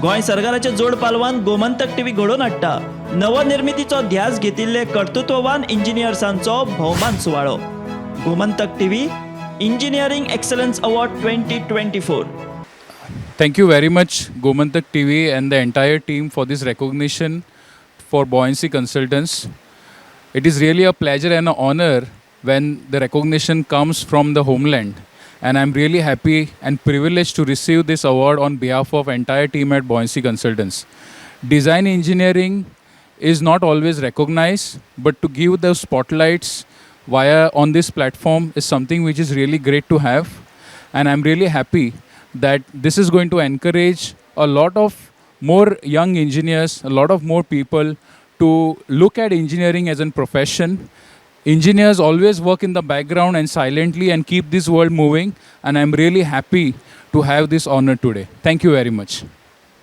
गोंय सरकाराचे जोड पालवान गोमंतक टीव्ही घडोवन हाडटा नवनिर्मितीचो ध्यास घेतिल्ले कर्तृत्ववान इंजिनियर्सांचो भोवमान सुवाळो. Gomantak TV engineering excellence award 2024. Thank you very much, Gomantak TV and the entire team for this recognition for Buoyancy Consultants. It is really a pleasure and an honor when the recognition comes from the homeland. And I'm really happy and privileged to receive this award on behalf of entire team at Buoyancy Consultants. Design engineering is not always recognized, but to give the spotlights via on this platform is something which is really great to have. And I'm really happy that this is going to encourage a lot of more young engineers, a lot of more people to look at engineering as a profession. Engineers always work in the background and silently and keep this world moving, and I'm really happy to have this honor today. Thank you very much.